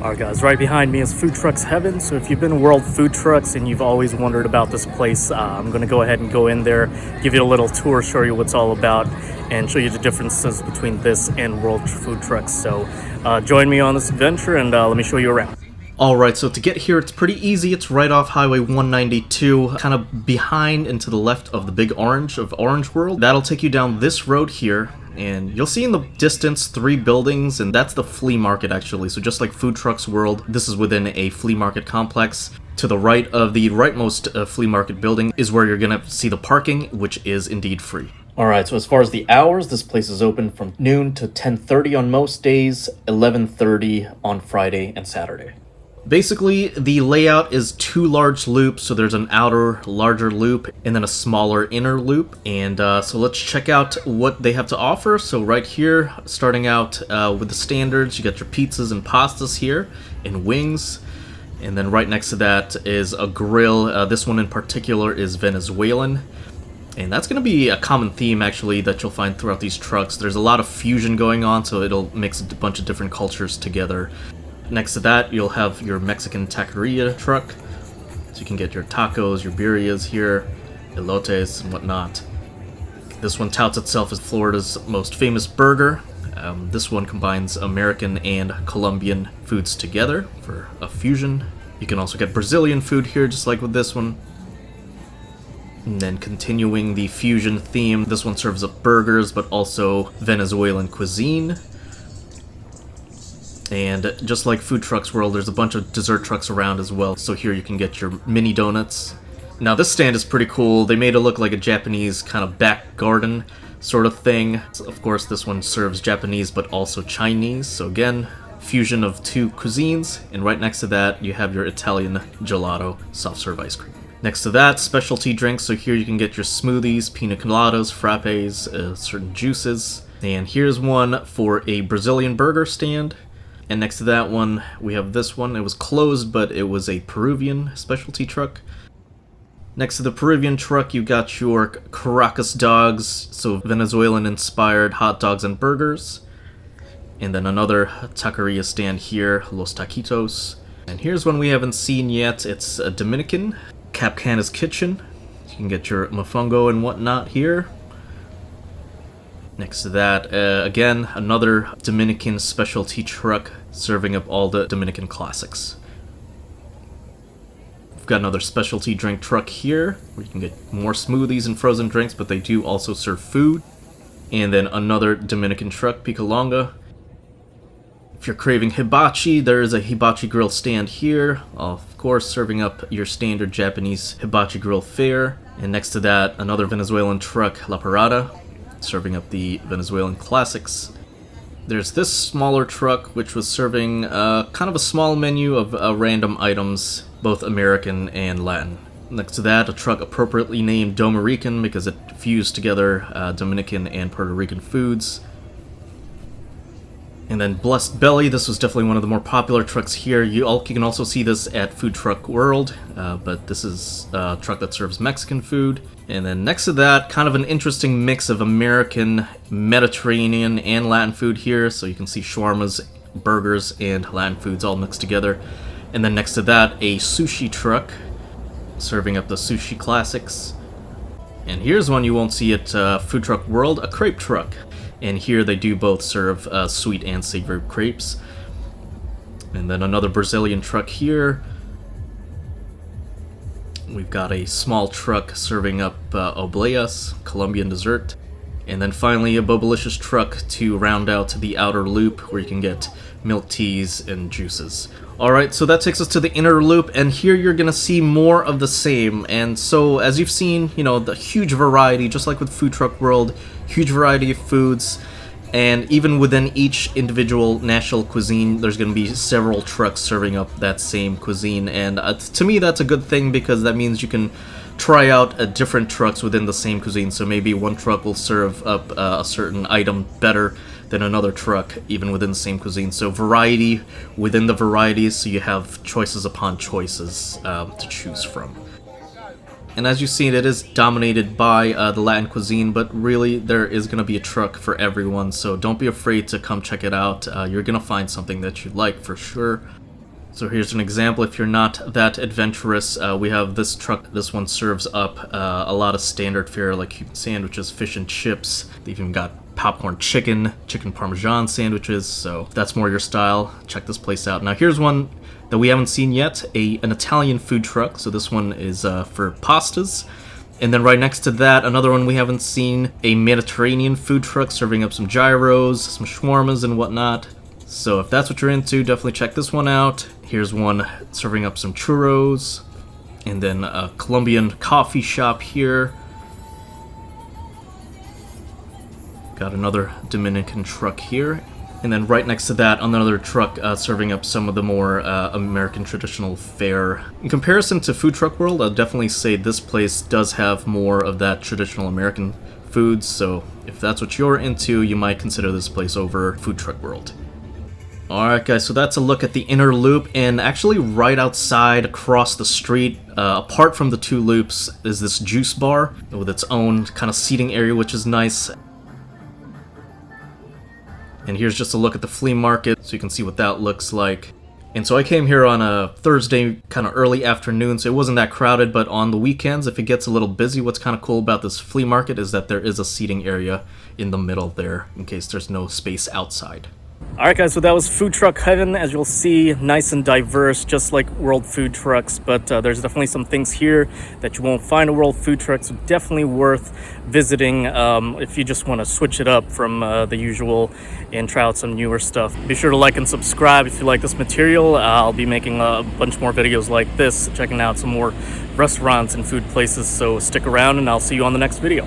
Alright guys, right behind me is Food Trucks Heaven. So if you've been to World Food Trucks and you've always wondered about this place, I'm going to go ahead and go in there, give you a little tour, show you what's all about, and show you the differences between this and World Food Trucks. So join me on this adventure and let me show you around. Alright, so to get here, it's pretty easy. It's right off Highway 192, kind of behind and to the left of the Big Orange of Orange World. That'll take you down this road here, and you'll see in the distance 3 buildings, and that's the flea market actually. So just like Food Trucks World, this is within a flea market complex. To the right of the rightmost flea market building is where you're gonna see the parking, which is indeed free. Alright, so as far as the hours, this place is open from noon to 10:30 on most days, 11:30 on Friday and Saturday. Basically, the layout is 2 large loops, so there's an outer, larger loop, and then a smaller inner loop. And so let's check out what they have to offer. So right here, starting out with the standards, you got your pizzas and pastas here, and wings. And then right next to that is a grill. This one in particular is Venezuelan. And that's going to be a common theme, actually, that you'll find throughout these trucks. There's a lot of fusion going on, so it'll mix a bunch of different cultures together. Next to that, you'll have your Mexican taqueria truck. So you can get your tacos, your birrias here, elotes, and whatnot. This one touts itself as Florida's most famous burger. This one combines American and Colombian foods together for a fusion. You can also get Brazilian food here, just like with this one. And then continuing the fusion theme, this one serves up burgers, but also Venezuelan cuisine. And just like Food Trucks World, there's a bunch of dessert trucks around as well. So here you can get your mini donuts. Now this stand is pretty cool. They made it look like a Japanese kind of back garden sort of thing. Of course, this one serves Japanese but also Chinese. So again, fusion of 2 cuisines. And right next to that, you have your Italian gelato soft serve ice cream. Next to that, specialty drinks. So here you can get your smoothies, pina coladas, frappes, certain juices. And here's one for a Brazilian burger stand. And next to that one, we have this one. It was closed, but it was a Peruvian specialty truck. Next to the Peruvian truck, you got your Caracas dogs, so Venezuelan-inspired hot dogs and burgers. And then another taqueria stand here, Los Taquitos. And here's one we haven't seen yet. It's a Dominican, Capcana's Kitchen. You can get your mofongo and whatnot here. Next to that, again, another Dominican specialty truck serving up all the Dominican classics. We've got another specialty drink truck here, where you can get more smoothies and frozen drinks, but they do also serve food. And then another Dominican truck, Picalonga. If you're craving hibachi, there is a hibachi grill stand here, of course serving up your standard Japanese hibachi grill fare. And next to that, another Venezuelan truck, La Parada, serving up the Venezuelan classics. There's this smaller truck, which was serving kind of a small menu of random items, both American and Latin. Next to that, a truck appropriately named Dominican because it fused together Dominican and Puerto Rican foods. And then Blessed Belly, this was definitely one of the more popular trucks here. You can also see this at Food Truck World, but this is a truck that serves Mexican food. And then next to that, kind of an interesting mix of American, Mediterranean, and Latin food here. So you can see shawarmas, burgers, and Latin foods all mixed together. And then next to that, a sushi truck serving up the sushi classics. And here's one you won't see at Food Truck World, a crepe truck. And here they do both serve sweet and savory crepes. And then another Brazilian truck here. We've got a small truck serving up obleas, Colombian dessert. And then finally a Bobalicious truck to round out the outer loop where you can get milk teas and juices. Alright, so that takes us to the inner loop, and here you're gonna see more of the same. And so, as you've seen, you know, the huge variety, just like with Food Truck World, huge variety of foods, and even within each individual national cuisine, there's gonna be several trucks serving up that same cuisine. And to me, that's a good thing, because that means you can try out different trucks within the same cuisine. So maybe one truck will serve up a certain item better than another truck, even within the same cuisine. So variety within the varieties, so you have choices upon choices to choose from. And as you see, it is dominated by the Latin cuisine, but really there is going to be a truck for everyone, so don't be afraid to come check it out. You're going to find something that you like for sure. So here's an example. If you're not that adventurous, we have this truck. This one serves up a lot of standard fare like sandwiches, fish and chips. They've even got popcorn chicken parmesan sandwiches. So if that's more your style, check this place out. Now here's one that we haven't seen yet, an Italian food truck. So this one is for pastas. And then right next to that, another one we haven't seen, a Mediterranean food truck serving up some gyros, some shawarmas and whatnot. So if that's what you're into, definitely check this one out. Here's one serving up some churros. And then a Colombian coffee shop here. Got another Dominican truck here. And then right next to that, another truck serving up some of the more American traditional fare. In comparison to Food Truck World, I'll definitely say this place does have more of that traditional American foods. So if that's what you're into, you might consider this place over Food Truck World. Alright guys, so that's a look at the inner loop, and actually right outside across the street, apart from the two loops, is this juice bar with its own kind of seating area, which is nice. And here's just a look at the flea market, so you can see what that looks like. And so I came here on a Thursday, kind of early afternoon, so it wasn't that crowded, but on the weekends, if it gets a little busy, what's kind of cool about this flea market is that there is a seating area in the middle there, in case there's no space outside. Alright guys, so that was Food Truck Heaven. As you'll see, nice and diverse, just like World Food Trucks, but there's definitely some things here that you won't find at World Food Trucks, so definitely worth visiting if you just want to switch it up from the usual and try out some newer stuff. Be sure to like and subscribe if you like this material. I'll be making a bunch more videos like this, checking out some more restaurants and food places, so stick around and I'll see you on the next video.